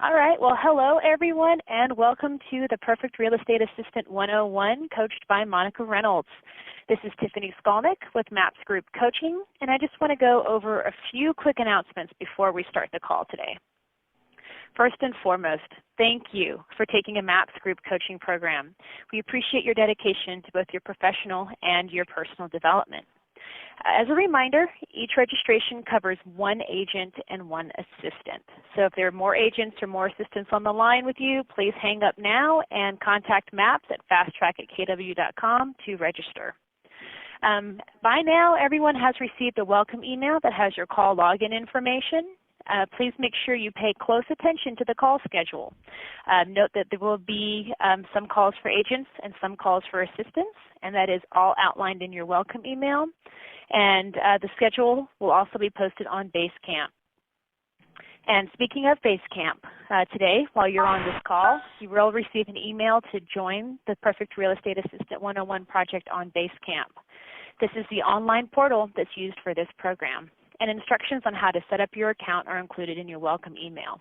All right. Well, hello, everyone, and welcome to the Perfect Real Estate Assistant 101, coached by Monica Reynolds. This is Tiffany Skolnick with MAPS Group Coaching, and I just want to go over a few quick announcements before we start the call today. First and foremost, thank you for taking a MAPS Group coaching program. We appreciate your dedication to both your professional and your personal development. As a reminder, each registration covers one agent and one assistant. So if there are more agents or more assistants on the line with you, please hang up now and contact MAPS at fasttrack@kw.com to register. By now, everyone has received a welcome email that has your call login information. Please make sure you pay close attention to the call schedule. Note that there will be some calls for agents and some calls for assistants, and that is all outlined in your welcome email. And the schedule will also be posted on Basecamp. And speaking of Basecamp, today, while you're on this call, you will receive an email to join the Perfect Real Estate Assistant 101 project on Basecamp. This is the online portal that's used for this program, and instructions on how to set up your account are included in your welcome email.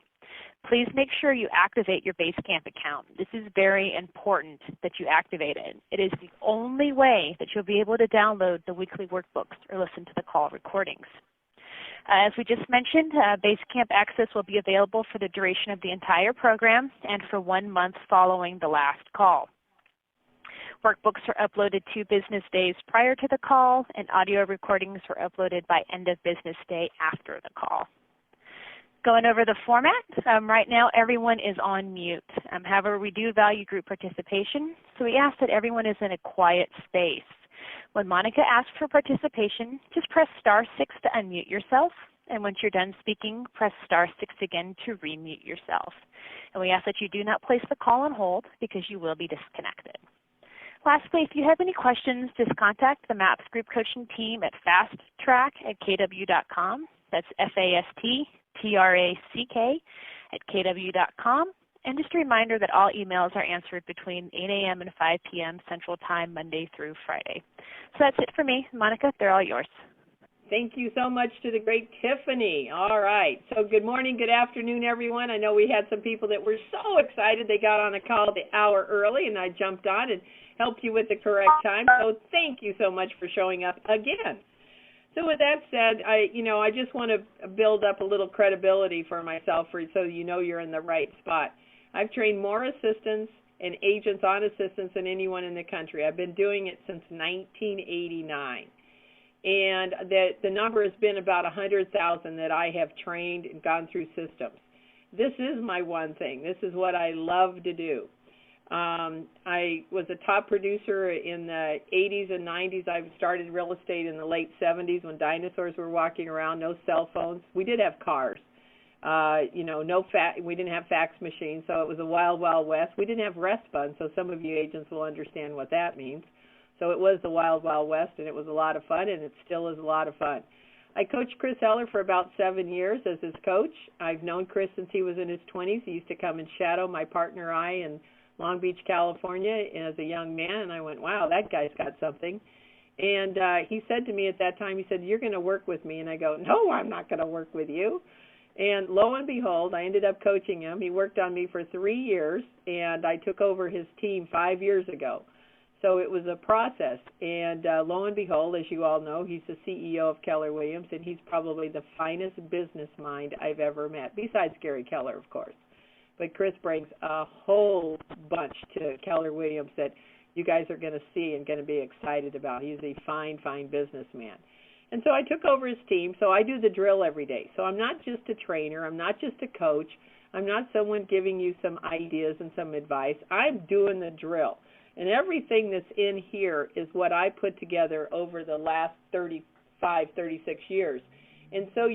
Please make sure you activate your Basecamp account. This is very important that you activate it. It is the only way that you'll be able to download the weekly workbooks or listen to the call recordings. As we just mentioned, Basecamp access will be available for the duration of the entire program and for 1 month following the last call. Workbooks are uploaded 2 business days prior to the call, and audio recordings are uploaded by end of business day after the call. Going over the format, right now everyone is on mute. However, we do value group participation, so we ask that everyone is in a quiet space. When Monica asks for participation, just press *6 to unmute yourself, and once you're done speaking, press *6 again to remute yourself. And we ask that you do not place the call on hold because you will be disconnected. Lastly, if you have any questions, just contact the MAPS Group Coaching team at fasttrack@kw.com. That's FASTTRACK@kw.com. And just a reminder that all emails are answered between 8 a.m. and 5 p.m. Central Time, Monday through Friday. So that's it for me. Monica, they're all yours. Thank you so much to the great Tiffany. All right. So good morning, good afternoon, everyone. I know we had some people that were so excited they got on a call the hour early, and I jumped on and helped you with the correct time. So thank you so much for showing up again. So with that said, I just want to build up a little credibility for myself so you know you're in the right spot. I've trained more assistants and agents on assistants than anyone in the country. I've been doing it since 1989. And the number has been about 100,000 that I have trained and gone through systems. This is my one thing. This is what I love to do. I was a top producer in the 80s and 90s. I started real estate in the late 70s when dinosaurs were walking around, no cell phones. We did have cars. We didn't have fax machines, so it was a wild, wild west. We didn't have rest funds, so some of you agents will understand what that means. So it was the wild, wild west, and it was a lot of fun, and it still is a lot of fun. I coached Chris Heller for about 7 years as his coach. I've known Chris since he was in his 20s. He used to come and shadow my partner I in Long Beach, California as a young man, and I went, wow, that guy's got something. And he said to me at that time, he said, you're going to work with me. And I go, no, I'm not going to work with you. And lo and behold, I ended up coaching him. He worked on me for 3 years, and I took over his team 5 years ago. So it was a process, and lo and behold, as you all know, he's the CEO of Keller Williams, and he's probably the finest business mind I've ever met, besides Gary Keller, of course. But Chris brings a whole bunch to Keller Williams that you guys are going to see and going to be excited about. He's a fine, fine businessman. And so I took over his team, so I do the drill every day. So I'm not just a trainer. I'm not just a coach. I'm not someone giving you some ideas and some advice. I'm doing the drill. And everything that's in here is what I put together over the last 35, 36 years. And so,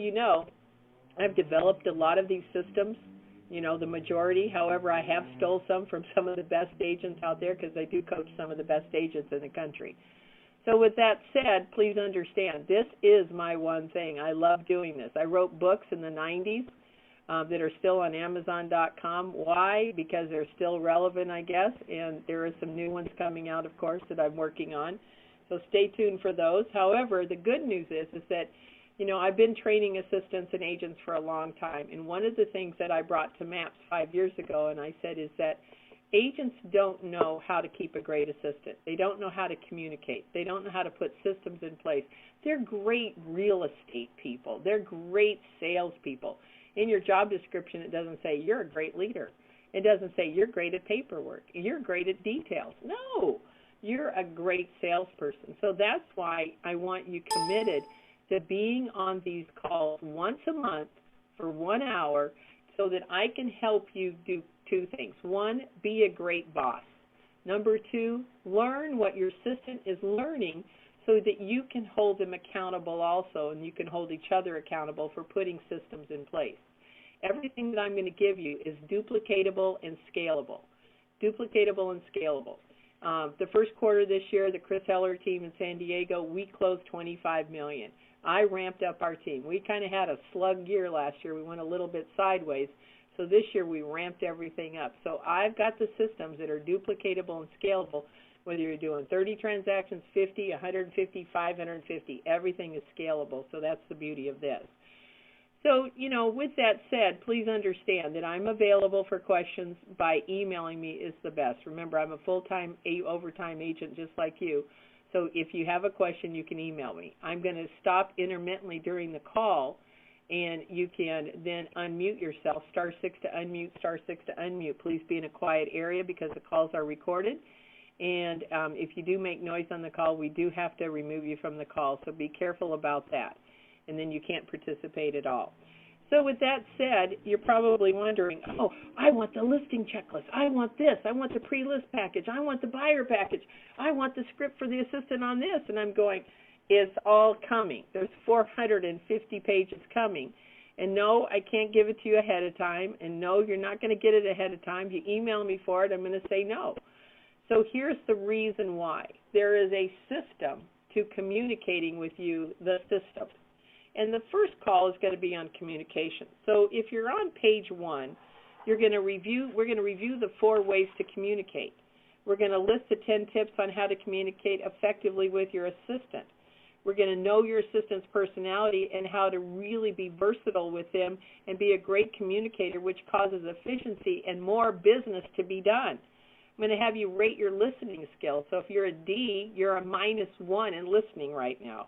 I've developed a lot of these systems, the majority. However, I have stole some from some of the best agents out there because I do coach some of the best agents in the country. So with that said, please understand, this is my one thing. I love doing this. I wrote books in the 90s. That are still on Amazon.com. Why? Because they're still relevant, I guess, and there are some new ones coming out, of course, that I'm working on. So stay tuned for those. However, the good news is that You know, I've been training assistants and agents for a long time, and one of the things that I brought to MAPS 5 years ago, and I said, is that agents don't know how to keep a great assistant. They don't know how to communicate. They don't know how to put systems in place. They're great real estate people. They're great salespeople. In your job description, it doesn't say you're a great leader. It doesn't say you're great at paperwork. You're great at details. No, you're a great salesperson. So that's why I want you committed to being on these calls once a month for 1 hour so that I can help you do two things. One, be a great boss. Number two, learn what your assistant is learning so that you can hold them accountable also, and you can hold each other accountable for putting systems in place. Everything that I'm going to give you is duplicatable and scalable. Duplicatable and scalable. The first quarter this year, the Chris Heller team in San Diego, we closed $25 million. I ramped up our team. We kind of had a slug year last year. We went a little bit sideways. So this year we ramped everything up. So I've got the systems that are duplicatable and scalable, whether you're doing 30 transactions, 50, 150, 550. Everything is scalable. So that's the beauty of this. So, you know, with that said, please understand that I'm available for questions by emailing me is the best. Remember, I'm a full-time overtime agent just like you. So if you have a question, you can email me. I'm going to stop intermittently during the call, and you can then unmute yourself, *6 to unmute, *6 to unmute. Please be in a quiet area because the calls are recorded. And if you do make noise on the call, we do have to remove you from the call, so be careful about that. And then you can't participate at all. So with that said, you're probably wondering, oh, I want the listing checklist. I want this. I want the pre-list package. I want the buyer package. I want the script for the assistant on this. And I'm going, it's all coming. There's 450 pages coming. And no, I can't give it to you ahead of time. And no, you're not going to get it ahead of time. You email me for it, I'm going to say no. So here's the reason why. There is a system to communicating with you, the system. And the first call is going to be on communication. So if you're on page 1, we're going to review the 4 ways to communicate. We're going to list the 10 tips on how to communicate effectively with your assistant. We're going to know your assistant's personality and how to really be versatile with them and be a great communicator, which causes efficiency and more business to be done. I'm going to have you rate your listening skills. So if you're a D, you're a -1 in listening right now.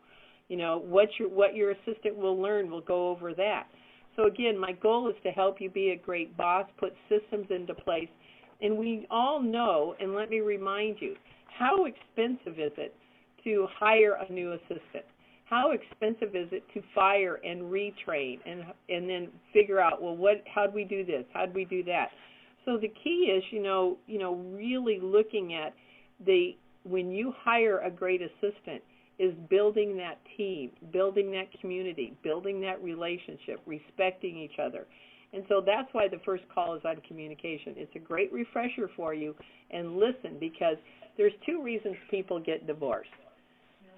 You know, what your assistant will learn, we'll go over that. So again, my goal is to help you be a great boss, put systems into place. And we all know, and let me remind you, how expensive is it to hire a new assistant? How expensive is it to fire and retrain and then figure out, well, how do we do this? How do we do that? So the key is, really looking at when you hire a great assistant, is building that team, building that community, building that relationship, respecting each other. And so that's why the first call is on communication. It's a great refresher for you. And listen, because there's 2 reasons people get divorced.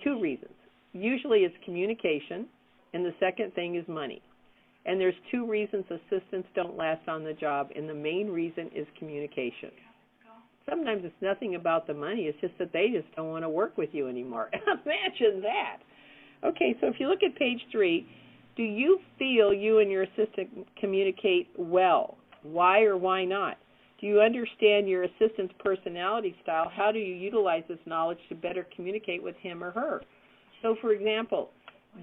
2 reasons. Usually it's communication, and the second thing is money. And there's 2 reasons assistants don't last on the job, and the main reason is communication. Sometimes it's nothing about the money. It's just that they just don't want to work with you anymore. Imagine that. Okay, so if you look at page 3, do you feel you and your assistant communicate well? Why or why not? Do you understand your assistant's personality style? How do you utilize this knowledge to better communicate with him or her? So, for example,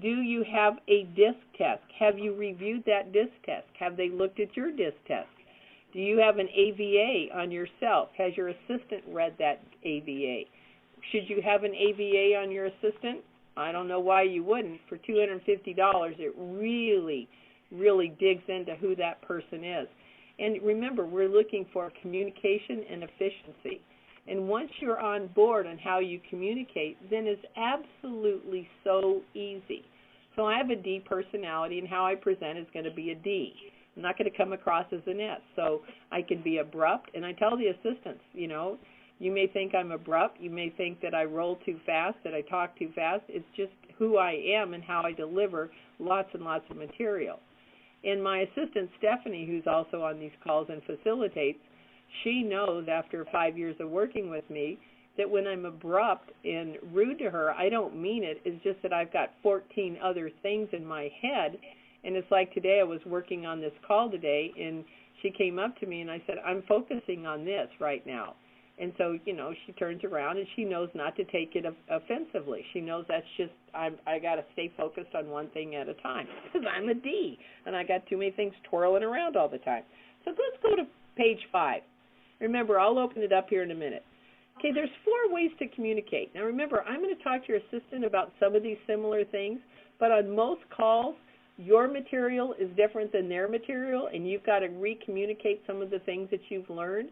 do you have a DISC test? Have you reviewed that DISC test? Have they looked at your DISC test? Do you have an AVA on yourself? Has your assistant read that AVA? Should you have an AVA on your assistant? I don't know why you wouldn't. For $250, it really, really digs into who that person is. And remember, we're looking for communication and efficiency. And once you're on board on how you communicate, then it's absolutely so easy. So I have a D personality, and how I present is going to be a D. I'm not going to come across as an S. So I can be abrupt, and I tell the assistants, you may think I'm abrupt. You may think that I roll too fast, that I talk too fast. It's just who I am and how I deliver lots and lots of material. And my assistant, Stephanie, who's also on these calls and facilitates, she knows after 5 years of working with me that when I'm abrupt and rude to her, I don't mean it. It's just that I've got 14 other things in my head. And it's like today, I was working on this call today, and she came up to me, and I said, I'm focusing on this right now. And so, she turns around, and she knows not to take it offensively. She knows that's just, I got to stay focused on one thing at a time, because I'm a D, and I got too many things twirling around all the time. So let's go to page 5. Remember, I'll open it up here in a minute. Okay, there's 4 ways to communicate. Now remember, I'm going to talk to your assistant about some of these similar things, but on most calls, your material is different than their material, and you've got to re-communicate some of the things that you've learned.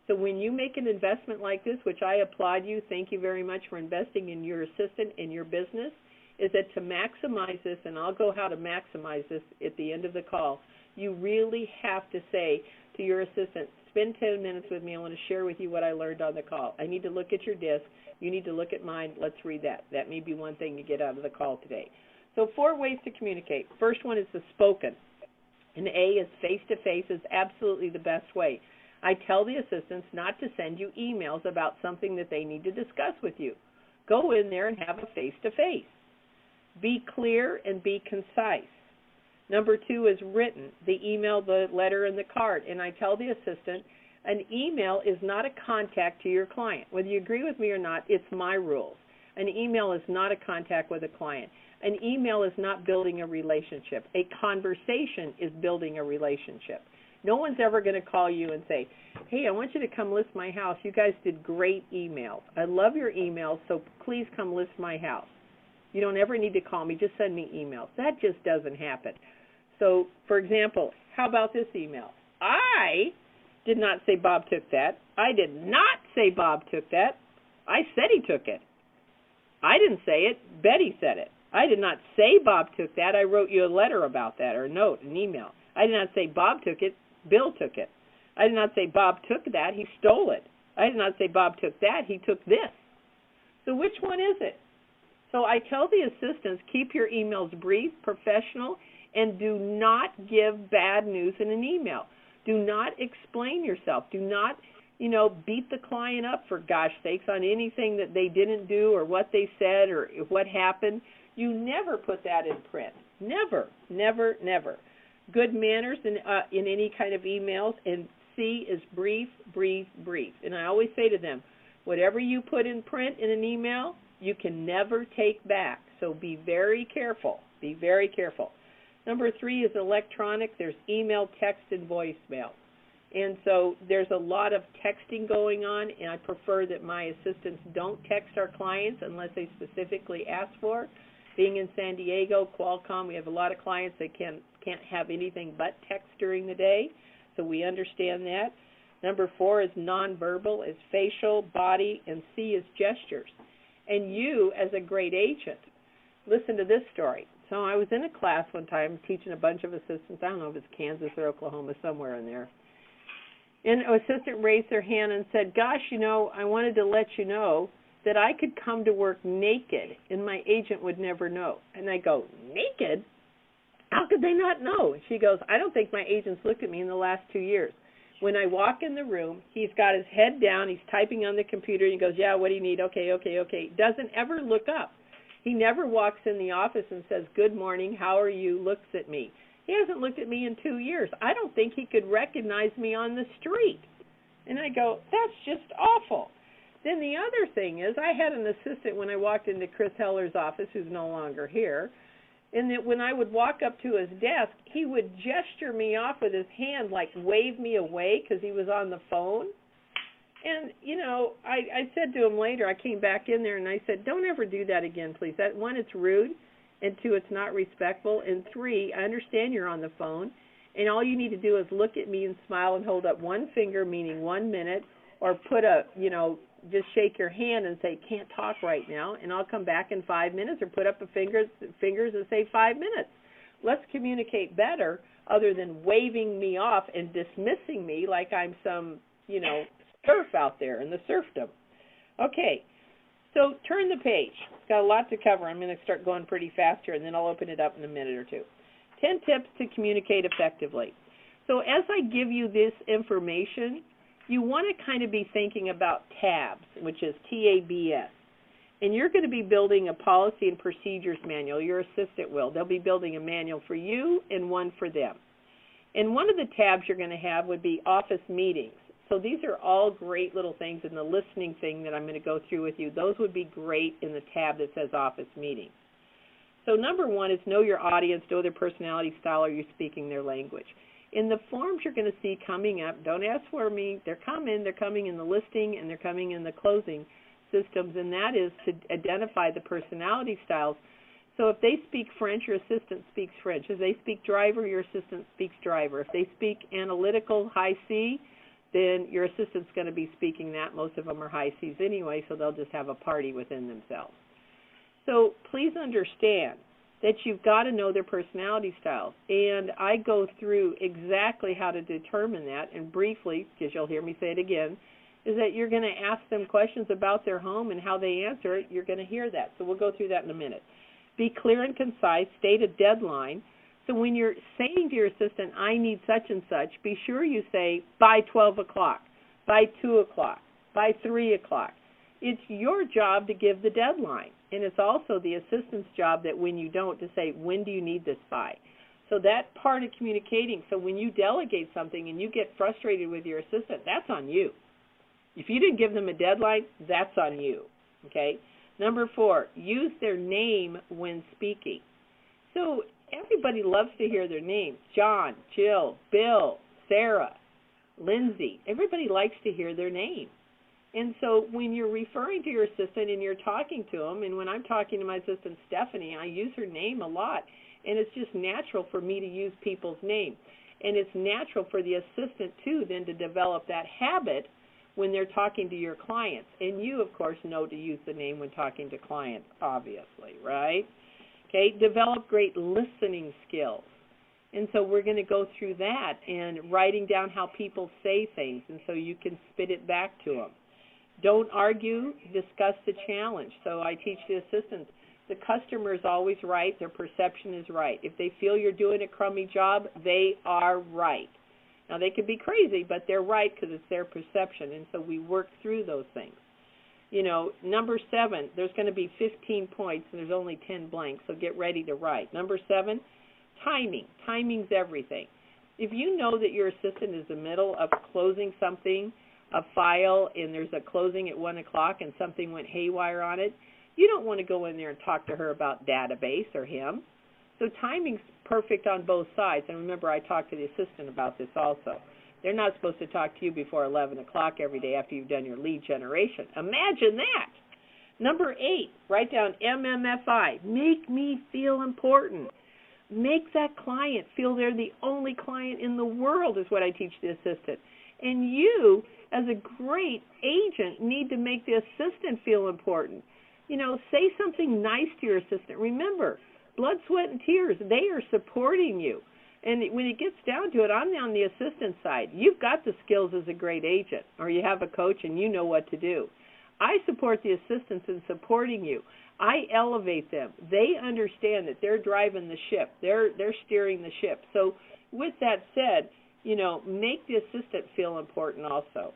So when you make an investment like this, which I applaud you, thank you very much for investing in your assistant and your business, is that to maximize this, and I'll go how to maximize this at the end of the call, you really have to say to your assistant, spend 10 minutes with me. I want to share with you what I learned on the call. I need to look at your disc. You need to look at mine. Let's read that. That may be one thing to get out of the call today. So 4 ways to communicate. First one is the spoken. And A is face-to-face is absolutely the best way. I tell the assistants not to send you emails about something that they need to discuss with you. Go in there and have a face-to-face. Be clear and be concise. Number 2 is written, the email, the letter, and the card. And I tell the assistant, an email is not a contact to your client. Whether you agree with me or not, it's my rules. An email is not a contact with a client. An email is not building a relationship. A conversation is building a relationship. No one's ever going to call you and say, hey, I want you to come list my house. You guys did great emails. I love your emails, so please come list my house. You don't ever need to call me. Just send me emails. That just doesn't happen. So, for example, how about this email? I did not say Bob took that. I did not say Bob took that. I said he took it. I didn't say it. Betty said it. I did not say Bob took that. I wrote you a letter about that, or a note, an email. I did not say Bob took it. Bill took it. I did not say Bob took that. He stole it. I did not say Bob took that. He took this. So which one is it? So I tell the assistants, keep your emails brief, professional, and do not give bad news in an email. Do not explain yourself. Do not, beat the client up, for gosh sakes, on anything that they didn't do or what they said or what happened. You never put that in print. Never, never, never. Good manners in any kind of emails, and C is brief, brief, brief. And I always say to them, whatever you put in print in an email, you can never take back. So be very careful. Be very careful. Number 3 is electronic. There's email, text, and voicemail. And so there's a lot of texting going on, and I prefer that my assistants don't text our clients unless they specifically ask for. Being in San Diego, Qualcomm, we have a lot of clients that can't have anything but text during the day, so we understand that. Number 4 is nonverbal, is facial, body, and C is gestures. And you, as a great agent, listen to this story. So I was in a class one time teaching a bunch of assistants. I don't know if it's Kansas or Oklahoma, somewhere in there. And an assistant raised their hand and said, gosh, I wanted to let you know that I could come to work naked and my agent would never know. And I go, naked? How could they not know? She goes, I don't think my agent's looked at me in the last 2 years. When I walk in the room, he's got his head down, he's typing on the computer, and he goes, yeah, what do you need? Okay. Doesn't ever look up. He never walks in the office and says, good morning, how are you, looks at me. He hasn't looked at me in 2 years. I don't think he could recognize me on the street. And I go, that's just awful. Then the other thing is, I had an assistant when I walked into Chris Heller's office, who's no longer here, and that when I would walk up to his desk, he would gesture me off with his hand, like wave me away because he was on the phone. And, I said to him later, I came back in there and I said, don't ever do that again, please. That, 1, it's rude, and 2, it's not respectful, and 3, I understand you're on the phone, and all you need to do is look at me and smile and hold up 1 finger, meaning 1 minute, or put a, just shake your hand and say, can't talk right now, and I'll come back in 5 minutes, or put up the fingers and say 5 minutes. Let's communicate better other than waving me off and dismissing me like I'm some, surf out there in the surfdom. Okay, so turn the page. It's got a lot to cover. I'm going to start going pretty fast here, and then I'll open it up in a minute or two. 10 tips to communicate effectively. So as I give you this information, you want to kind of be thinking about TABS, which is TABS. And you're going to be building a policy and procedures manual. Your assistant will. They'll be building a manual for you and one for them. And one of the tabs you're going to have would be office meetings. So these are all great little things in the listening thing that I'm going to go through with you. Those would be great in the tab that says office meetings. So number one is know your audience, know their personality style, are you speaking their language. In the forms you're going to see coming up, don't ask for me, they're coming in the listing and they're coming in the closing systems, and that is to identify the personality styles. So if they speak French, your assistant speaks French. If they speak driver, your assistant speaks driver. If they speak analytical, high C, then your assistant's going to be speaking that. Most of them are high Cs anyway, so they'll just have a party within themselves. So please understand that you've got to know their personality styles. And I go through exactly how to determine that, and briefly, because you'll hear me say it again, is that you're going to ask them questions about their home and how they answer it. You're going to hear that. So we'll go through that in a minute. Be clear and concise. State a deadline. So when you're saying to your assistant, I need such and such, be sure you say by 12 o'clock, by 2 o'clock, by 3 o'clock. It's your job to give the deadline. And it's also the assistant's job that when you don't, to say, when do you need this by? So that part of communicating, so when you delegate something and you get frustrated with your assistant, that's on you. If you didn't give them a deadline, that's on you, okay? Number 4, use their name when speaking. So everybody loves to hear their names. John, Jill, Bill, Sarah, Lindsay. Everybody likes to hear their name. And so when you're referring to your assistant and you're talking to them, and when I'm talking to my assistant Stephanie, I use her name a lot. And it's just natural for me to use people's names. And it's natural for the assistant, too, then to develop that habit when they're talking to your clients. And you, of course, know to use the name when talking to clients, obviously, right? Okay, develop great listening skills. And so we're going to go through that and writing down how people say things, and so you can spit it back to them. Don't argue, discuss the challenge. So I teach the assistants, the customer is always right, their perception is right. If they feel you're doing a crummy job, they are right. Now, they could be crazy, but they're right because it's their perception, and so we work through those things. You know, number 7, there's going to be 15 points, and there's only 10 blanks, so get ready to write. Number 7, timing. Timing's everything. If you know that your assistant is in the middle of closing something, a file, and there's a closing at 1 o'clock and something went haywire on it, you don't want to go in there and talk to her about database or him. So timing's perfect on both sides. And remember, I talked to the assistant about this also. They're not supposed to talk to you before 11 o'clock every day after you've done your lead generation. Imagine that. Number 8, write down MMFI. Make me feel important. Make that client feel they're the only client in the world is what I teach the assistant. And you, as a great agent, need to make the assistant feel important. You know, say something nice to your assistant. Remember, blood, sweat, and tears, they are supporting you. And when it gets down to it, I'm on the assistant side. You've got the skills as a great agent, or you have a coach and you know what to do. I support the assistants in supporting you. I elevate them. They understand that they're driving the ship. They're steering the ship. So with that said, you know, make the assistant feel important also.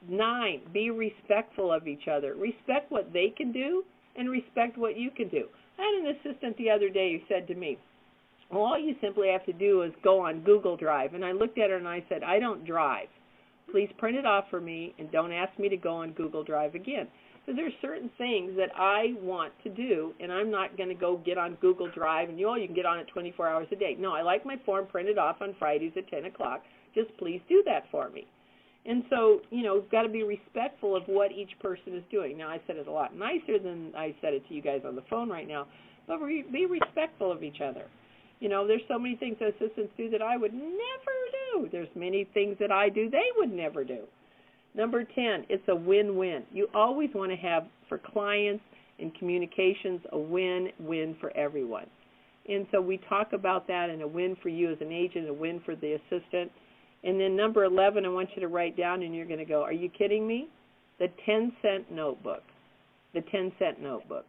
9, be respectful of each other. Respect what they can do and respect what you can do. I had an assistant the other day who said to me, well, all you simply have to do is go on Google Drive. And I looked at her and I said, I don't drive. Please print it off for me and don't ask me to go on Google Drive again. Because there's certain things that I want to do, and I'm not going to go get on Google Drive and you can get on it 24 hours a day. No, I like my form printed off on Fridays at 10 o'clock. Just please do that for me. And so, you know, we've got to be respectful of what each person is doing. Now, I said it a lot nicer than I said it to you guys on the phone right now, but be respectful of each other. You know, there's so many things that assistants do that I would never do. There's many things that I do they would never do. Number 10, it's a win-win. You always want to have, for clients and communications, a win-win for everyone. And so we talk about that, and a win for you as an agent, a win for the assistant. And then number 11, I want you to write down, and you're going to go, are you kidding me? The 10-cent notebook. The 10-cent notebook.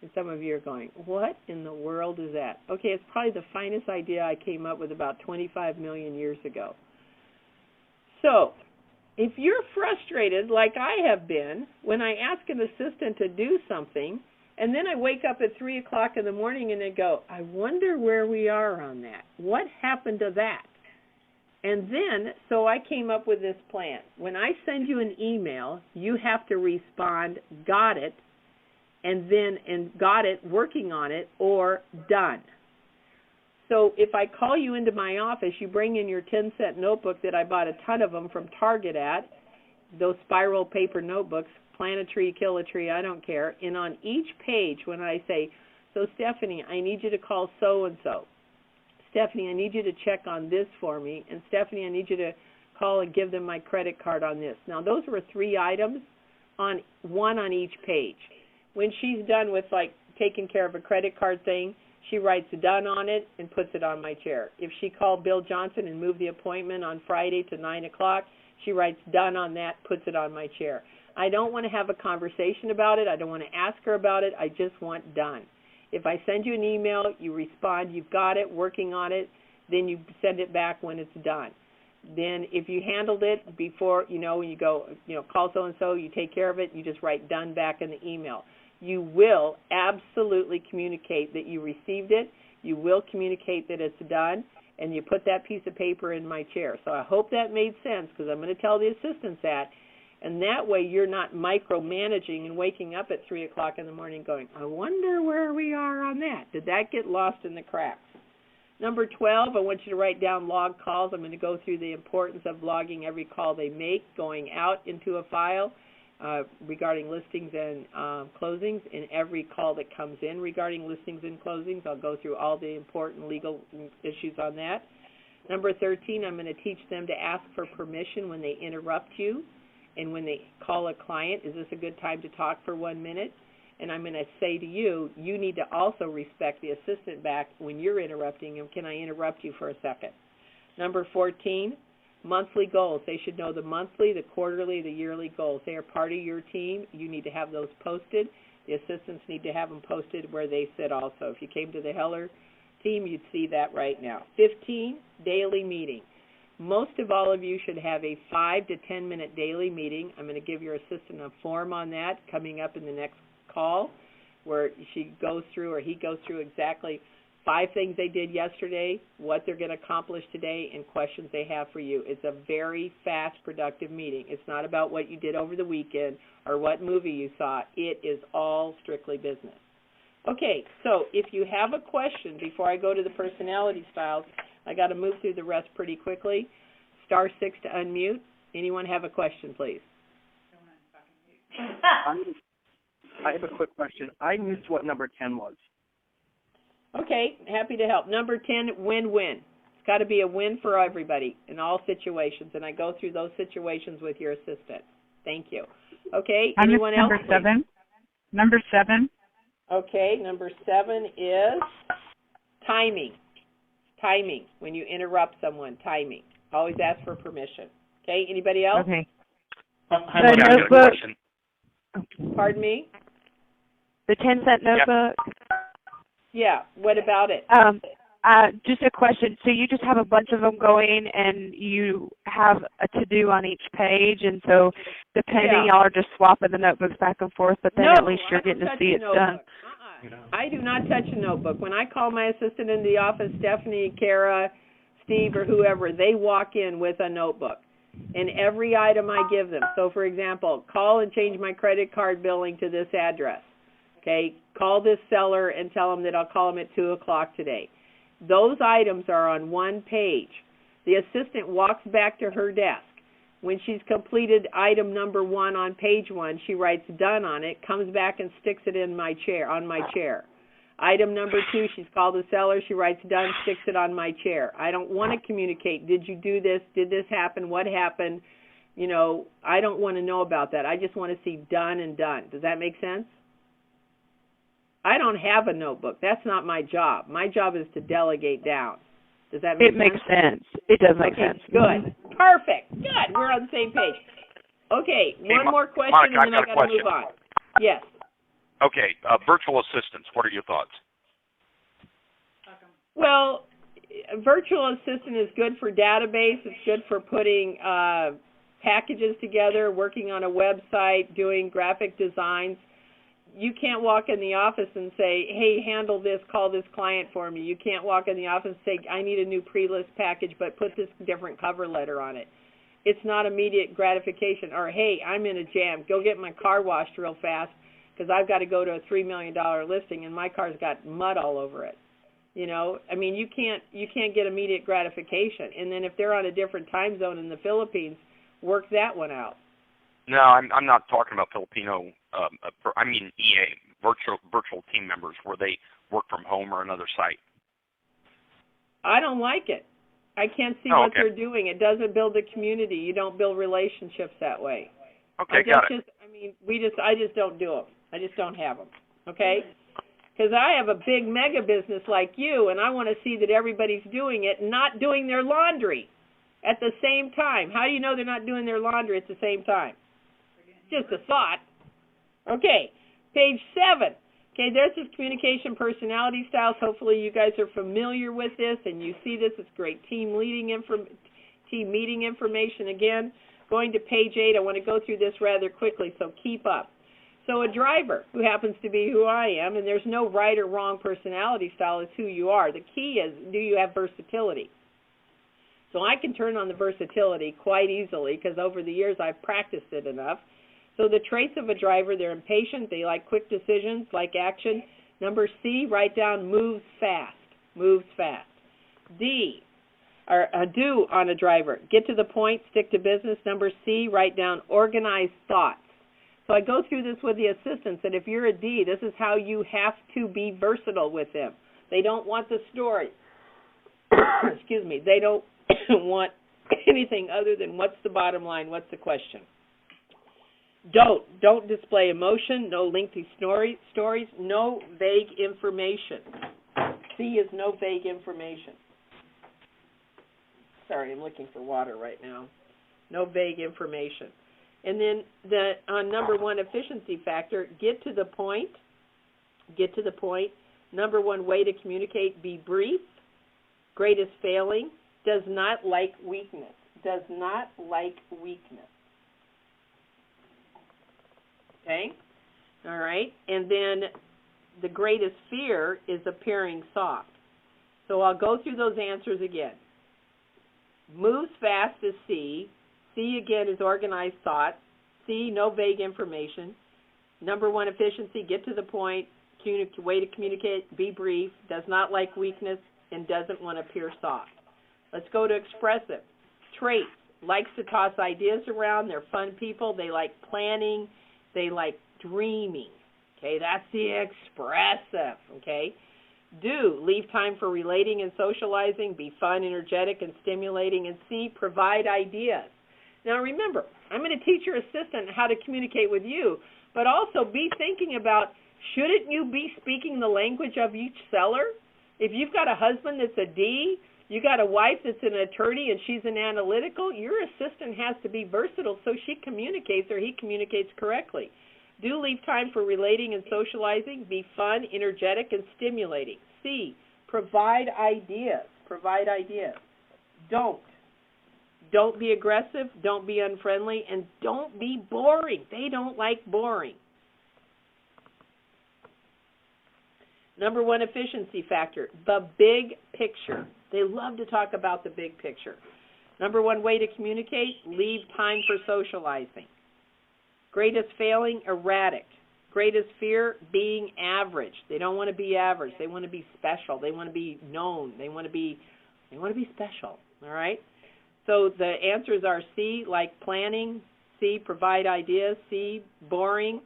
And some of you are going, what in the world is that? Okay, it's probably the finest idea I came up with about 25 million years ago. So if you're frustrated like I have been when I ask an assistant to do something, and then I wake up at 3 o'clock in the morning and I go, I wonder where we are on that. What happened to that? And then, so I came up with this plan. When I send you an email, you have to respond, got it, and got it, working on it, or done. So if I call you into my office, you bring in your 10-cent notebook that I bought a ton of them from Target at, those spiral paper notebooks, plant a tree, kill a tree, I don't care. And on each page, when I say, so Stephanie, I need you to call so-and-so. Stephanie, I need you to check on this for me. And Stephanie, I need you to call and give them my credit card on this. Now, those were 3 items, one on each page. When she's done with, like, taking care of a credit card thing, she writes done on it and puts it on my chair. If she called Bill Johnson and moved the appointment on Friday to 9 o'clock, she writes done on that, puts it on my chair. I don't want to have a conversation about it. I don't want to ask her about it. I just want done. If I send you an email, you respond, you've got it, working on it, then you send it back when it's done. Then if you handled it before, when you go, call so-and-so, you take care of it, you just write done back in the email. You will absolutely communicate that you received it. You will communicate that it's done, and you put that piece of paper in my chair. So I hope that made sense, because I'm going to tell the assistants that. And that way you're not micromanaging and waking up at 3 o'clock in the morning going, I wonder where we are on that. Did that get lost in the cracks? Number 12, I want you to write down log calls. I'm going to go through the importance of logging every call they make, going out into a file regarding listings and closings, and every call that comes in regarding listings and closings. I'll go through all the important legal issues on that. Number 13, I'm going to teach them to ask for permission when they interrupt you. And when they call a client, is this a good time to talk for 1 minute? And I'm going to say to you, you need to also respect the assistant back when you're interrupting them. Can I interrupt you for a second? Number 14, monthly goals. They should know the monthly, the quarterly, the yearly goals. They are part of your team. You need to have those posted. The assistants need to have them posted where they sit also. If you came to the Heller team, you'd see that right now. 15, daily meeting. Most of all of you should have a 5 to 10 minute daily meeting. I'm going to give your assistant a form on that coming up in the next call, where she goes through, or he goes through exactly 5 things they did yesterday, what they're going to accomplish today, and questions they have for you. It's a very fast, productive meeting. It's not about what you did over the weekend or what movie you saw. It is all strictly business. Okay, so if you have a question before I go to the personality styles, I got to move through the rest pretty quickly. *6 to unmute. Anyone have a question, please? I have a quick question. I missed what number 10 was. Okay, happy to help. Number 10, win-win. It's got to be a win for everybody in all situations, and I go through those situations with your assistant. Thank you. Okay, anyone else? Number 7. Number 7. Okay, number 7 is timing. Timing. When you interrupt someone, timing. Always ask for permission. Okay, anybody else? Okay. Hi, I've got a question. Pardon me? The 10-cent notebook? Yeah, what about it? Just a question. So you just have a bunch of them going, and you have a to-do on each page, and so depending, y'all are just swapping the notebooks back and forth, but then at least you're getting to see it done. I do not touch a notebook. When I call my assistant in the office, Stephanie, Kara, Steve, or whoever, they walk in with a notebook. And every item I give them. So, for example, call and change my credit card billing to this address. Okay, call this seller and tell them that I'll call them at 2 o'clock today. Those items are on one page. The assistant walks back to her desk. When she's completed item number 1 on page 1, she writes done on it, comes back and sticks it in my chair, on my chair. Item number 2, she's called the seller, she writes done, sticks it on my chair. I don't want to communicate, did you do this, did this happen, what happened? You know, I don't want to know about that. I just want to see done and done. Does that make sense? I don't have a notebook. That's not my job. My job is to delegate down. Does that make sense? It makes sense. It does make sense. Good. Perfect. Good. We're on the same page. Okay, one more question, Monica, and then I got to move on. Yes. Okay, virtual assistants, what are your thoughts? Well, virtual assistant is good for database. It's good for putting packages together, working on a website, doing graphic designs. You can't walk in the office and say, hey, handle this, call this client for me. You can't walk in the office and say, I need a new pre-list package, but put this different cover letter on it. It's not immediate gratification. Or, hey, I'm in a jam. Go get my car washed real fast because I've got to go to a $3 million listing and my car's got mud all over it. You know, I mean, you can't get immediate gratification. And then if they're on a different time zone in the Philippines, work that one out. No, I'm not talking about Filipino. I mean EA, virtual team members, where they work from home or another site. I don't like it. I can't see what they're doing. It doesn't build a community. You don't build relationships that way. Okay, got it. I mean, I just don't do them. I just don't have them. Okay? Because I have a big mega business like you, and I want to see that everybody's doing it, not doing their laundry at the same time. How do you know they're not doing their laundry at the same time? Just a thought. Okay, page 7. Okay, there's this communication personality styles. Hopefully you guys are familiar with this and you see this. It's great team meeting information. Again, going to page 8, I want to go through this rather quickly, so keep up. So a driver, who happens to be who I am, and there's no right or wrong personality style, it's who you are. The key is, do you have versatility? So I can turn on the versatility quite easily because over the years I've practiced it enough. So the traits of a driver, they're impatient, they like quick decisions, like action. Number C, write down moves fast, moves fast. D, or do on a driver, get to the point, stick to business. Number C, write down organized thoughts. So I go through this with the assistants, and if you're a D, this is how you have to be versatile with them. They don't want the story. Excuse me. They don't want anything other than what's the bottom line, what's the question. Don't display emotion, no lengthy stories, no vague information. C is no vague information. Sorry, I'm looking for water right now. No vague information. And then on number 1 efficiency factor, get to the point. Get to the point. Number 1 way to communicate, be brief. Greatest failing, does not like weakness. Does not like weakness. Okay? All right. And then the greatest fear is appearing soft. So I'll go through those answers again. Moves fast is C. C again is organized thought. C, no vague information. Number 1 efficiency, get to the point. Way to communicate, be brief. Does not like weakness and doesn't want to appear soft. Let's go to expressive. Traits, likes to toss ideas around. They're fun people. They like planning. They like dreaming. Okay, that's the expressive. Okay. Do, leave time for relating and socializing. Be fun, energetic, and stimulating. And C, provide ideas. Now remember, I'm going to teach your assistant how to communicate with you, but also be thinking about, shouldn't you be speaking the language of each seller? If you've got a husband that's a D, you got a wife that's an attorney and she's an analytical, your assistant has to be versatile so she communicates or he communicates correctly. Do leave time for relating and socializing. Be fun, energetic, and stimulating. C, provide ideas. Provide ideas. Don't be aggressive. Don't be unfriendly. And don't be boring. They don't like boring. Number 1 efficiency factor, the big picture. They love to talk about the big picture. Number 1 way to communicate, leave time for socializing. Greatest failing, erratic. Greatest fear, being average. They don't want to be average. They want to be special. They want to be known. They want to be special. All right? So the answers are C, like planning. C, provide ideas. C, boring.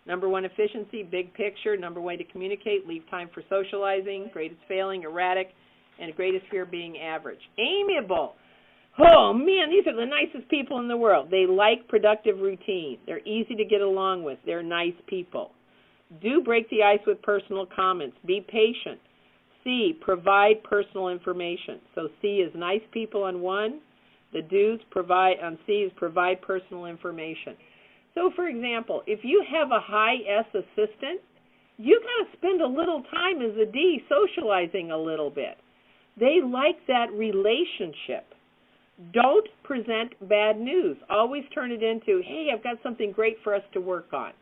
Number 1 efficiency, big picture. Number 1 way to communicate, leave time for socializing. Greatest failing, erratic. And greatest fear, being average. Amiable. Oh, man, these are the nicest people in the world. They like productive routine. They're easy to get along with. They're nice people. Do break the ice with personal comments. Be patient. C, provide personal information. So C is nice people on 1. The do's on C is provide personal information. So, for example, if you have a high S assistant, you got to spend a little time as a D socializing a little bit. They like that relationship. Don't present bad news. Always turn it into, hey, I've got something great for us to work on.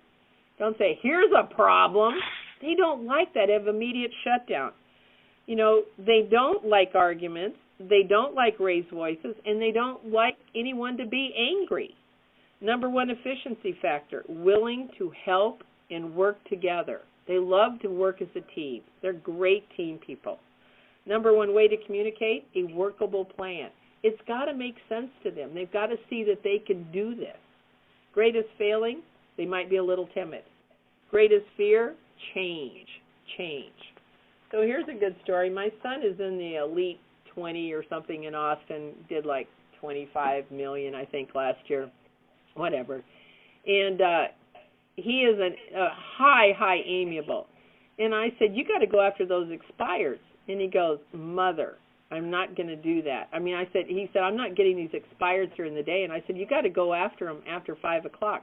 Don't say, here's a problem. They don't like that. They have immediate shutdown. You know, they don't like arguments. They don't like raised voices, and they don't like anyone to be angry. Number one efficiency factor, willing to help and work together. They love to work as a team. They're great team people. Number one way to communicate, a workable plan. It's got to make sense to them. They've got to see that they can do this. Greatest failing, they might be a little timid. Greatest fear, change. So here's a good story. My son is in the elite 20 or something in Austin, did like 25 million, I think, last year, whatever. And he is a high amiable. And I said, you got to go after those expireds. And he goes, Mother, I'm not going to do that. I mean, he said, I'm not getting these expireds during the day. And I said, you got to go after them after 5 o'clock.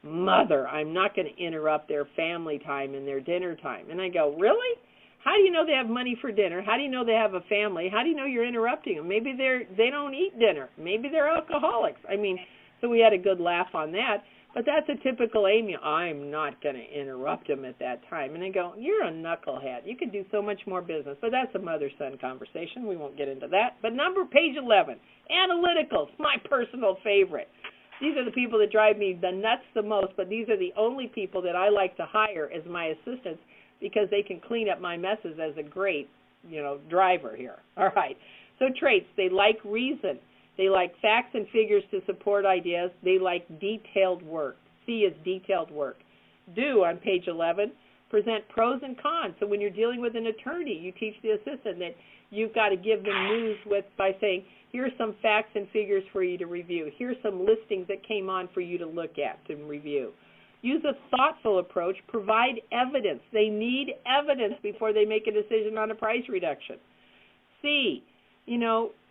Mother, I'm not going to interrupt their family time and their dinner time. And I go, really? How do you know they have money for dinner? How do you know they have a family? How do you know you're interrupting them? Maybe they don't eat dinner. Maybe they're alcoholics. I mean, so we had a good laugh on that. But that's a typical Amy. I'm not going to interrupt them at that time. And I go, you're a knucklehead. You could do so much more business. But that's a mother-son conversation. We won't get into that. But page 11, analyticals, my personal favorite. These are the people that drive me the nuts the most, but these are the only people that I like to hire as my assistants because they can clean up my messes as a great, driver here. All right. So traits, they like reason. They like facts and figures to support ideas. They like detailed work. C is detailed work. Do, on page 11, present pros and cons. So when you're dealing with an attorney, you teach the assistant that you've got to give them news by saying, here's some facts and figures for you to review. Here's some listings that came on for you to look at and review. Use a thoughtful approach. Provide evidence. They need evidence before they make a decision on a price reduction. C,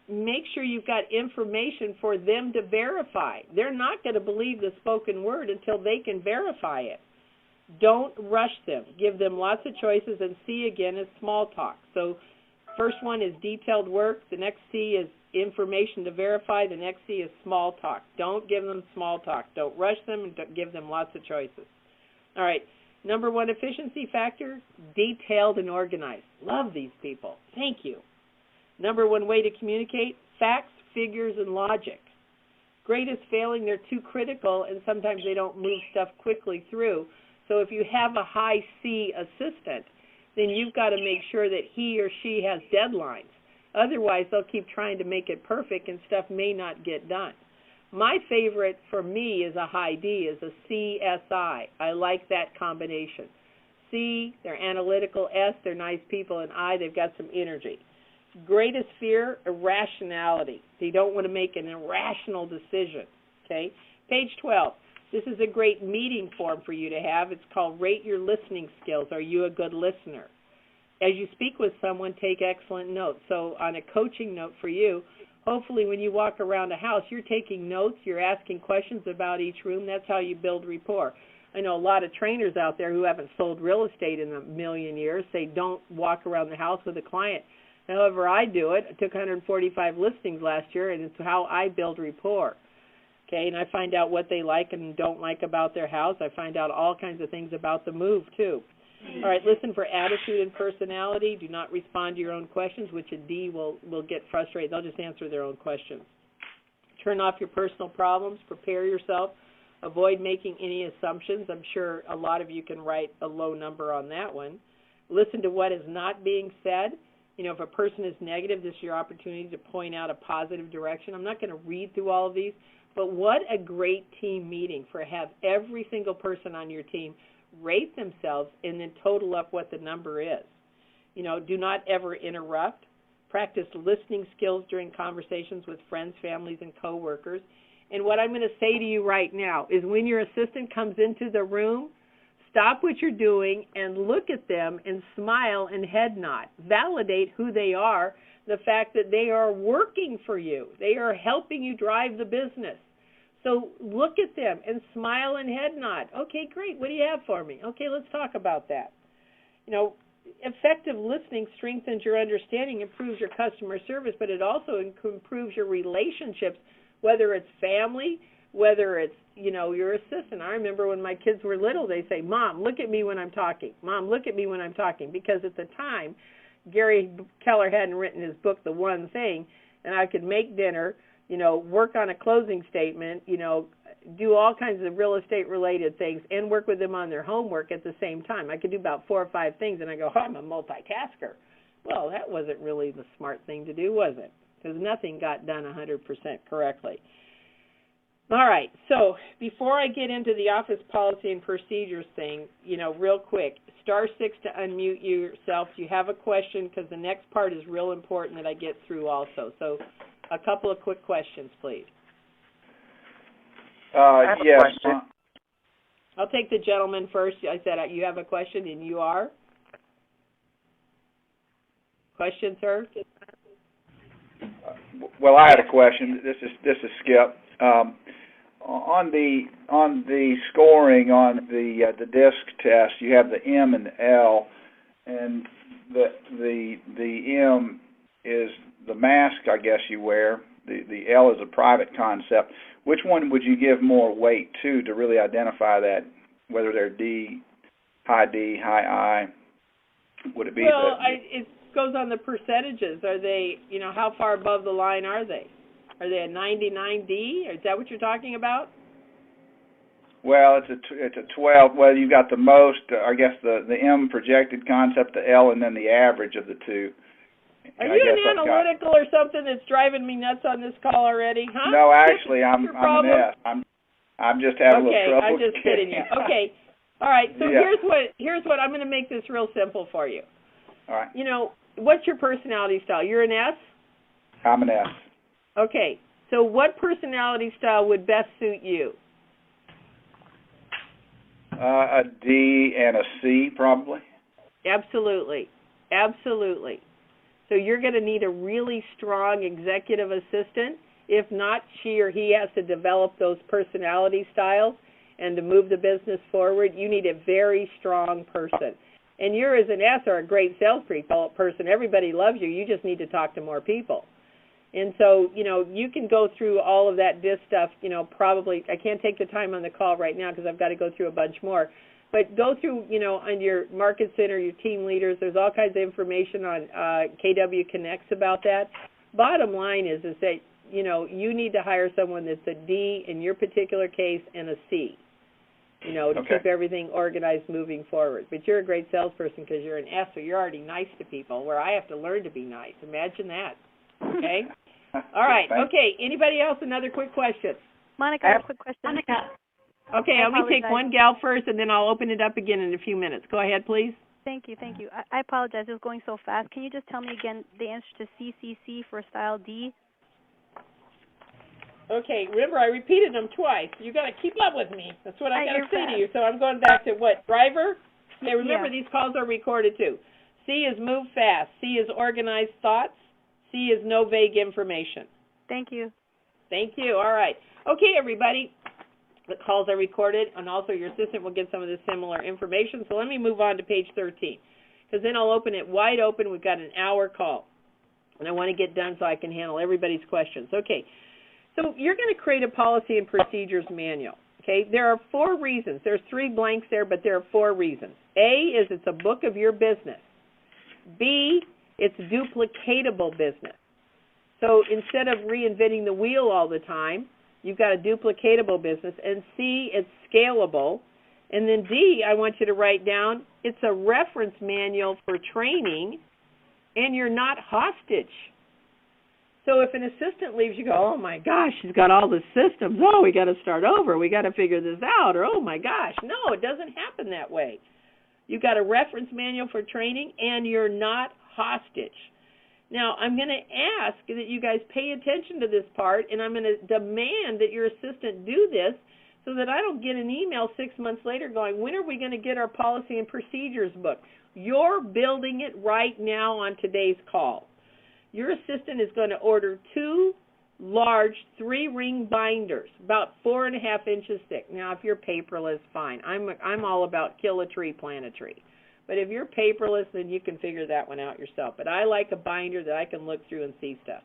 make sure you've got information for them to verify. They're not going to believe the spoken word until they can verify it. Don't rush them. Give them lots of choices, and C, again, is small talk. So first one is detailed work. The next C is information to verify. The next C is small talk. Don't give them small talk. Don't rush them, and don't give them lots of choices. All right, number one efficiency factor, detailed and organized. Love these people. Thank you. Number one way to communicate, facts, figures, and logic. Greatest failing, they're too critical, and sometimes they don't move stuff quickly through. So if you have a high C assistant, then you've got to make sure that he or she has deadlines. Otherwise, they'll keep trying to make it perfect, and stuff may not get done. My favorite for me is a high D, is a CSI. I like that combination. C, they're analytical. S, they're nice people. And I, they've got some energy. Greatest fear, irrationality. They don't want to make an irrational decision. Okay? Page 12. This is a great meeting form for you to have. It's called Rate Your Listening Skills. Are you a good listener? As you speak with someone, take excellent notes. So on a coaching note for you, hopefully when you walk around a house, you're taking notes, you're asking questions about each room. That's how you build rapport. I know a lot of trainers out there who haven't sold real estate in a million years say don't walk around the house with a client. However, I do it. I took 145 listings last year, and it's how I build rapport. Okay, and I find out what they like and don't like about their house. I find out all kinds of things about the move, too. All right, listen for attitude and personality. Do not respond to your own questions, which a D will get frustrated. They'll just answer their own questions. Turn off your personal problems. Prepare yourself. Avoid making any assumptions. I'm sure a lot of you can write a low number on that one. Listen to what is not being said. If a person is negative, this is your opportunity to point out a positive direction. I'm not going to read through all of these, but what a great team meeting for have every single person on your team rate themselves and then total up what the number is. Do not ever interrupt. Practice listening skills during conversations with friends, families, and coworkers. And what I'm going to say to you right now is when your assistant comes into the room, stop what you're doing and look at them and smile and head nod. Validate who they are, the fact that they are working for you. They are helping you drive the business. So look at them and smile and head nod. Okay, great. What do you have for me? Okay, let's talk about that. effective listening strengthens your understanding, improves your customer service, but it also improves your relationships, whether it's family, whether it's, your assistant. I remember when my kids were little, they say, Mom, look at me when I'm talking. Mom, look at me when I'm talking. Because at the time, Gary Keller hadn't written his book, The One Thing, and I could make dinner, work on a closing statement, do all kinds of real estate related things and work with them on their homework at the same time. I could do about 4 or 5 things, and I go, I'm a multitasker. Well, that wasn't really the smart thing to do, was it? Because nothing got done 100% correctly. All right, so before I get into the office policy and procedures thing, real quick, *6 to unmute yourself. Do you have a question? Because the next part is real important that I get through also. So a couple of quick questions, please. Yes. I'll take the gentleman first. I said you have a question, and you are? Question, sir? Well, I had a question. This is Skip. On the scoring on the DISC test, you have the M and the L, and the M is the mask, I guess, you wear. The L is a private concept. Which one would you give more weight to really identify that, whether they're D, high I? Would it be? Well, it goes on the percentages. Are they, how far above the line are they? Are they a 99D? Is that what you're talking about? Well, it's a 12. Well, you got the most, I guess, the M projected concept, the L, and then the average of the two. Are you an analytical or something that's driving me nuts on this call already, huh? No, actually, I'm an S. I'm just having a little trouble. Okay, I'm just kidding you. Okay, all right. So here's what I'm going to make this real simple for you. All right. What's your personality style? You're an S? I'm an S. Okay. So what personality style would best suit you? A D and a C, probably. Absolutely. Absolutely. So you're going to need a really strong executive assistant. If not, she or he has to develop those personality styles, and to move the business forward, you need a very strong person. And you're, as an S, are a great salesperson. Everybody loves you. You just need to talk to more people. And so, you can go through all of that DISC stuff, probably. I can't take the time on the call right now because I've got to go through a bunch more. But go through, on your market center, your team leaders. There's all kinds of information on KW Connects about that. Bottom line is that, you need to hire someone that's a D in your particular case and a C, to keep everything organized moving forward. But you're a great salesperson because you're an S, so you're already nice to people, where I have to learn to be nice. Imagine that. Okay? All right. Okay. Anybody else? Another quick question. Monica, I have a quick question. Okay, let me take one gal first, and then I'll open it up again in a few minutes. Go ahead, please. Thank you. I apologize. It was going so fast. Can you just tell me again the answer to CCC for style D? Okay, remember, I repeated them twice. You got to keep up with me. That's what I got to say to you. So I'm going back to what? Driver? Okay, remember, these calls are recorded, too. C is move fast. C is organized thoughts. C is no vague information. Thank you. Thank you. All right. Okay, everybody. The calls are recorded, and also your assistant will get some of the similar information. So let me move on to page 13, because then I'll open it wide open. We've got an hour call, and I want to get done so I can handle everybody's questions. Okay, so you're going to create a policy and procedures manual. Okay, there are 4 reasons. There's 3 blanks there, but there are 4 reasons. A is it's a book of your business. B, it's duplicatable business. So instead of reinventing the wheel all the time, you've got a duplicatable business. And C, it's scalable. And then D, I want you to write down, it's a reference manual for training, and you're not hostage. So if an assistant leaves, you go, oh my gosh, she's got all the systems. Oh, we got to start over. We got to figure this out. Or, oh my gosh. No, it doesn't happen that way. You've got a reference manual for training, and you're not hostage. Now, I'm going to ask that you guys pay attention to this part, and I'm going to demand that your assistant do this so that I don't get an email 6 months later going, when are we going to get our policy and procedures book? You're building it right now on today's call. Your assistant is going to order 2 large 3-ring binders, about 4.5 inches thick. Now, if you're paperless, fine. I'm all about kill a tree, plant a tree. But if you're paperless, then you can figure that one out yourself. But I like a binder that I can look through and see stuff.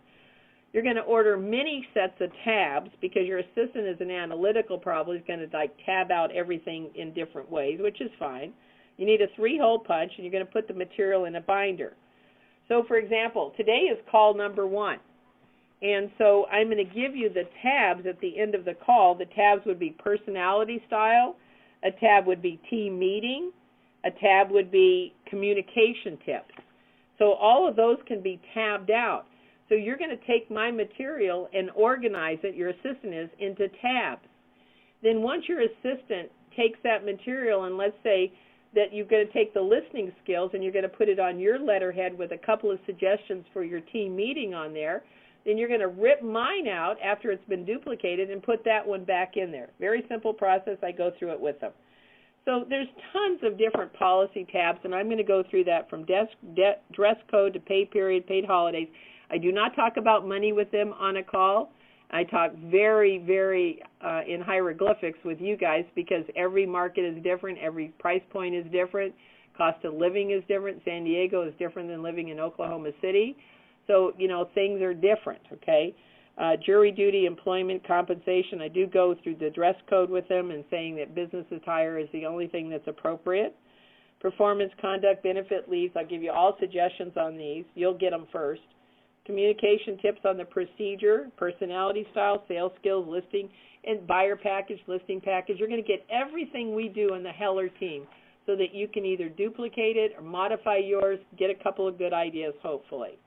You're going to order many sets of tabs because your assistant is an analytical problem. He's going to like tab out everything in different ways, which is fine. You need a 3-hole punch, and you're going to put the material in a binder. So, for example, today is call number 1. And so I'm going to give you the tabs at the end of the call. The tabs would be personality style. A tab would be team meeting. A tab would be communication tips. So all of those can be tabbed out. So you're going to take my material and organize it, your assistant is, into tabs. Then once your assistant takes that material, and let's say that you're going to take the listening skills and you're going to put it on your letterhead with a couple of suggestions for your team meeting on there, then you're going to rip mine out after it's been duplicated and put that one back in there. Very simple process. I go through it with them. So there's tons of different policy tabs, and I'm going to go through that from dress code to pay period, paid holidays. I do not talk about money with them on a call. I talk very, very in hieroglyphics with you guys because every market is different, every price point is different, cost of living is different. San Diego is different than living in Oklahoma City. So, you know, things are different, okay? Jury duty, employment, compensation, I do go through the dress code with them and saying that business attire is the only thing that's appropriate. Performance, conduct, benefit leaves, I'll give you all suggestions on these. You'll get them first. Communication tips on the procedure, personality style, sales skills, listing, and buyer package, listing package. You're going to get everything we do in the Heller team so that you can either duplicate it or modify yours, get a couple of good ideas, hopefully.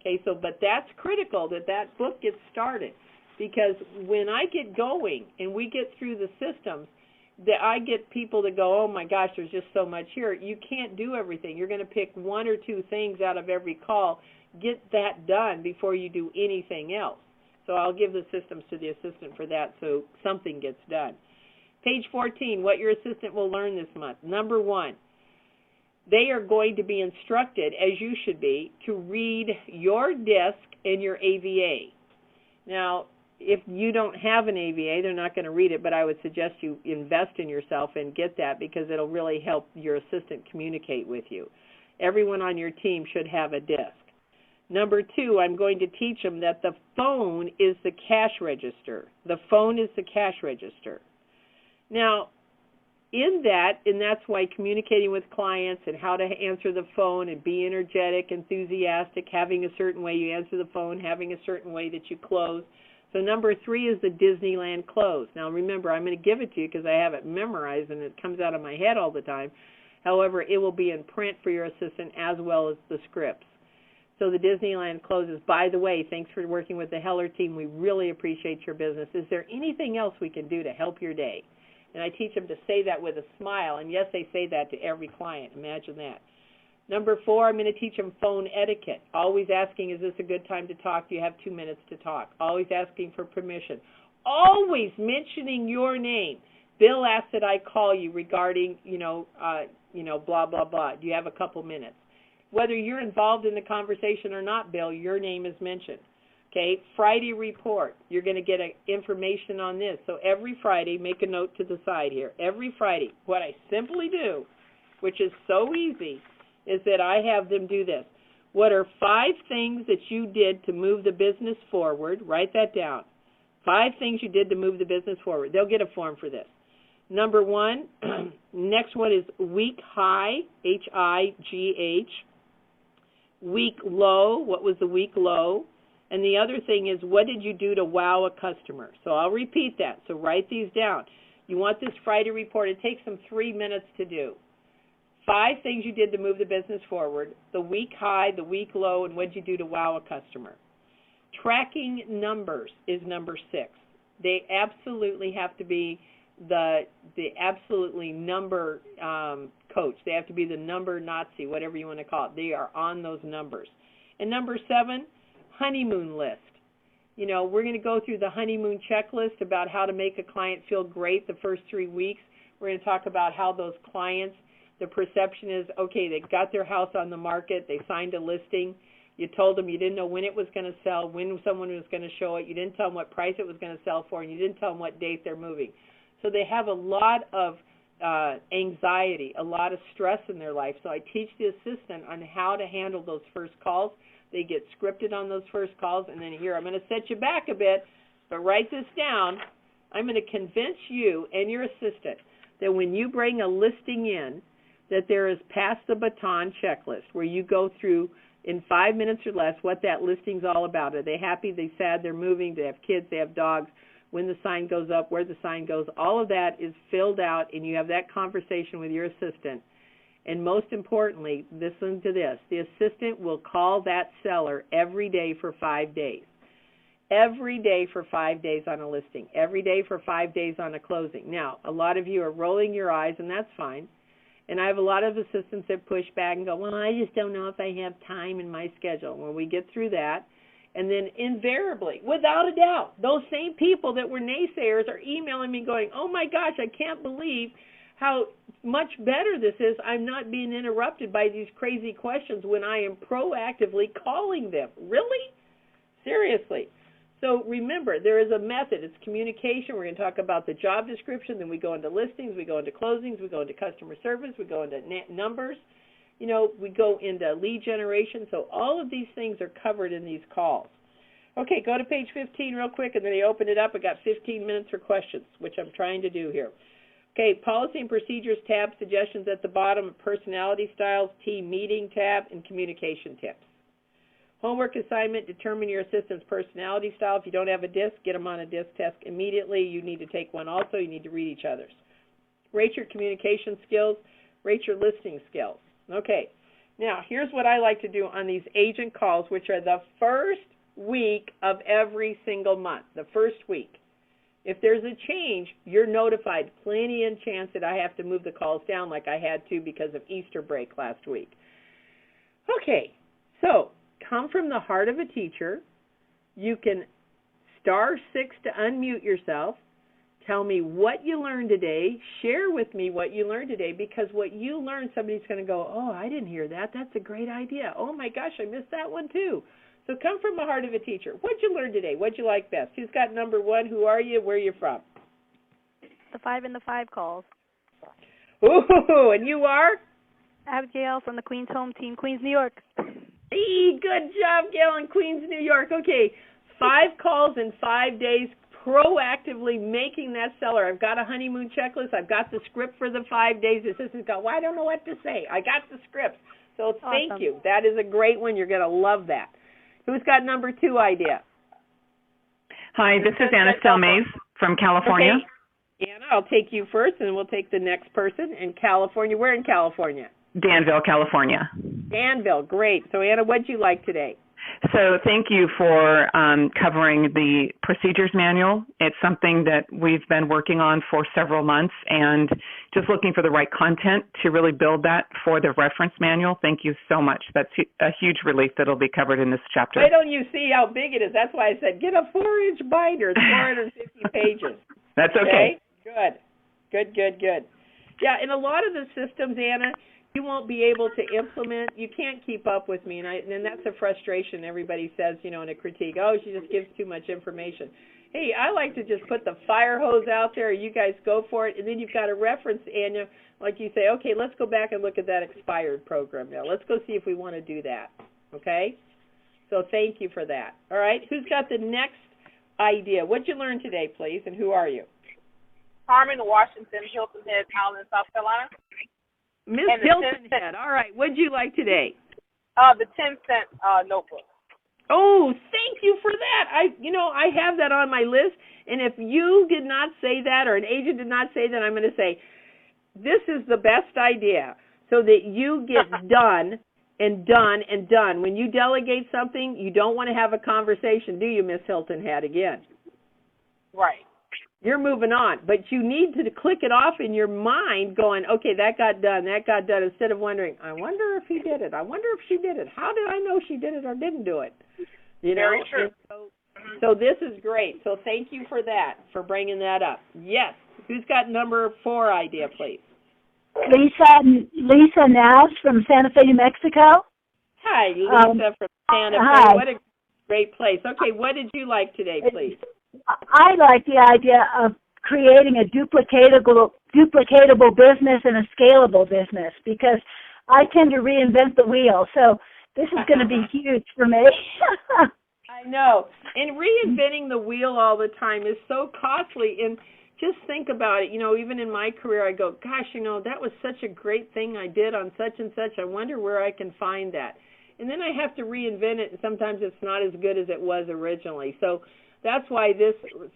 Okay, so, but that's critical that that book gets started because when I get going and we get through the systems, that I get people to go, oh my gosh, there's just so much here. You can't do everything. You're going to pick 1 or 2 things out of every call. Get that done before you do anything else. So I'll give the systems to the assistant for that so something gets done. Page 14, what your assistant will learn this month. Number 1, they are going to be instructed, as you should be, to read your DISC and your AVA. Now, if you don't have an AVA, they're not going to read it, but I would suggest you invest in yourself and get that because it'll really help your assistant communicate with you. Everyone on your team should have a DISC. Number 2, I'm going to teach them that the phone is the cash register. The phone is the cash register. Now, in that, and that's why communicating with clients and how to answer the phone and be energetic, enthusiastic, having a certain way you answer the phone, having a certain way that you close. So number 3 is the Disneyland close. Now remember, I'm going to give it to you because I have it memorized and it comes out of my head all the time. However, it will be in print for your assistant as well as the scripts. So the Disneyland closes. By the way, thanks for working with the Heller team. We really appreciate your business. Is there anything else we can do to help your day? And I teach them to say that with a smile. And yes, they say that to every client. Imagine that. Number 4, I'm going to teach them phone etiquette. Always asking, is this a good time to talk? Do you have 2 minutes to talk? Always asking for permission. Always mentioning your name. Bill asked that I call you regarding, blah, blah, blah. Do you have a couple minutes? Whether you're involved in the conversation or not, Bill, your name is mentioned. Okay, Friday report. You're going to get information on this. So every Friday, make a note to the side here. Every Friday, what I simply do, which is so easy, is that I have them do this. What are 5 things that you did to move the business forward? Write that down. 5 things you did to move the business forward. They'll get a form for this. Number 1, next one is week high, H-I-G-H. Week low, what was the week low? And the other thing is, what did you do to wow a customer? So I'll repeat that. So write these down. You want this Friday report. It takes them 3 minutes to do. 5 things you did to move the business forward, the week high, the week low, and what did you do to wow a customer. Tracking numbers is number 6. They absolutely have to be the absolutely number coach. They have to be the number Nazi, whatever you want to call it. They are on those numbers. And number 7, honeymoon list. You know, we're going to go through the honeymoon checklist about how to make a client feel great the first 3 weeks. We're going to talk about how those clients, the perception is, okay, they got their house on the market, they signed a listing, you told them you didn't know when it was going to sell, when someone was going to show it, you didn't tell them what price it was going to sell for, and you didn't tell them what date they're moving. So they have a lot of anxiety, a lot of stress in their life. So I teach the assistant on how to handle those first calls. They get scripted on those first calls, and then here, I'm going to set you back a bit, but write this down. I'm going to convince you and your assistant that when you bring a listing in, that there is pass the baton checklist where you go through in 5 minutes or less what that listing's all about. Are they happy? Are they sad? They're moving? They have kids? They have dogs? When the sign goes up, where the sign goes, all of that is filled out, and you have that conversation with your assistant. And most importantly, listen to this, the assistant will call that seller every day for 5 days. Every day for 5 days on a listing. Every day for 5 days on a closing. Now, a lot of you are rolling your eyes, and that's fine. And I have a lot of assistants that push back and go, well, I just don't know if I have time in my schedule. When we get through that, and then invariably, without a doubt, those same people that were naysayers are emailing me going, oh my gosh, I can't believe how much better this is. I'm not being interrupted by these crazy questions when I am proactively calling them. Really? Seriously. So remember, there is a method. It's communication. We're going to talk about the job description. Then we go into listings. We go into closings. We go into customer service. We go into numbers. You know, we go into lead generation. So all of these things are covered in these calls. Okay, go to page 15 real quick, and then I open it up. I got 15 minutes for questions, which I'm trying to do here. Okay, policy and procedures tab, suggestions at the bottom, personality styles, team meeting tab, and communication tips. Homework assignment, determine your assistant's personality style. If you don't have a DISC, get them on a DISC test immediately. You need to take one also. You need to read each other's. Rate your communication skills. Rate your listening skills. Okay, now here's what I like to do on these agent calls, which are the first week of every single month, the first week. If there's a change, you're notified. Plenty of chance that I have to move the calls down like I had to because of Easter break last week. Okay, so come from the heart of a teacher. You can *6 to unmute yourself. Tell me what you learned today. Share with me what you learned today, because what you learned, somebody's going to go, oh, I didn't hear that. That's a great idea. Oh, my gosh, I missed that one too. So come from the heart of a teacher. What'd you learn today? What'd you like best? Who's got number one? Who are you? Where are you from? The 5 and the 5 calls. Ooh, and you are? Abigail from the Queens Home Team, Queens, New York. Hey, good job, Gail in Queens, New York. Okay, 5 calls in 5 days, proactively making that seller. I've got a honeymoon checklist. I've got the script for the 5 days. The assistant's got, well, I don't know what to say. I got the script. So thank Awesome. you. That is a great one. You're going to love that. Who's got number 2 idea? Hi, this is Anna Stelmaze from California. Okay. Anna, I'll take you first, and then we'll take the next person in California. Where in California? Danville, California. Danville, great. So, Anna, what'd you like today? So thank you for covering the procedures manual. It's something that we've been working on for several months, and just looking for the right content to really build that for the reference manual. Thank you so much. That's a huge relief that will be covered in this chapter. Why don't you see how big it is? That's why I said get a 4-inch binder. It's 450 pages. That's okay. Good. Yeah, in a lot of the systems, Anna, you won't be able to implement. You can't keep up with me, and that's a frustration. Everybody says, you know, in a critique, oh, she just gives too much information. Hey, I like to just put the fire hose out there. You guys go for it, and then you've got a reference, Anya, like you say, okay, let's go back and look at that expired program now. Let's go see if we want to do that, okay? So thank you for that. All right, who's got the next idea? What'd you learn today, please, and who are you? Carmen Washington, Hilton Head, Allen, South Carolina. Miss Hilton Head. All right, what'd you like today? The 10-cent notebook. Oh, thank you for that. I have that on my list, and if you did not say that or an agent did not say that, I'm going to say this is the best idea so that you get done and done and done. When you delegate something, you don't want to have a conversation, do you, Miss Hilton Head, again? Right. You're moving on, but you need to click it off in your mind going, okay, that got done, instead of wondering, I wonder if he did it. I wonder if she did it. How did I know she did it or didn't do it? You know? Very true. So this is great. So thank you for that, for bringing that up. Yes. Who's got number 4 idea, please? Lisa Nass from Santa Fe, New Mexico. Hi, Lisa from Santa Fe. Hi. What a great place. Okay, what did you like today, please? I like the idea of creating a duplicatable business and a scalable business, because I tend to reinvent the wheel. So this is going to be huge for me. I know. And reinventing the wheel all the time is so costly. And just think about it. You know, even in my career, I go, gosh, you know, that was such a great thing I did on such and such. I wonder where I can find that. And then I have to reinvent it, and sometimes it's not as good as it was originally. So that's why this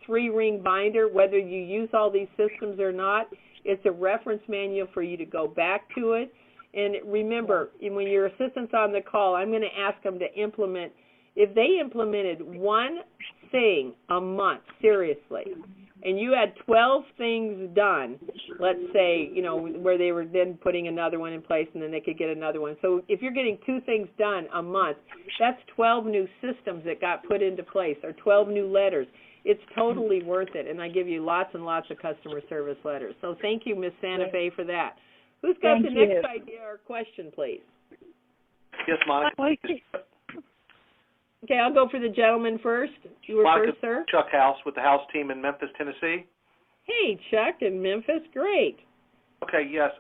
3-ring binder, whether you use all these systems or not, it's a reference manual for you to go back to it. And remember, when your assistant's on the call, I'm going to ask them to implement, if they implemented one thing a month, seriously, and you had 12 things done, let's say, you know, where they were then putting another one in place and then they could get another one. So if you're getting 2 things done a month, that's 12 new systems that got put into place, or 12 new letters. It's totally worth it, and I give you lots and lots of customer service letters. So thank you, Ms. Santa Fe, for that. Who's got the next idea or question, please? Yes, Monica. Okay, I'll go for the gentleman first. You were Monica, first, sir. Chuck House with the House team in Memphis, Tennessee. Hey, Chuck in Memphis. Great. Okay, yes.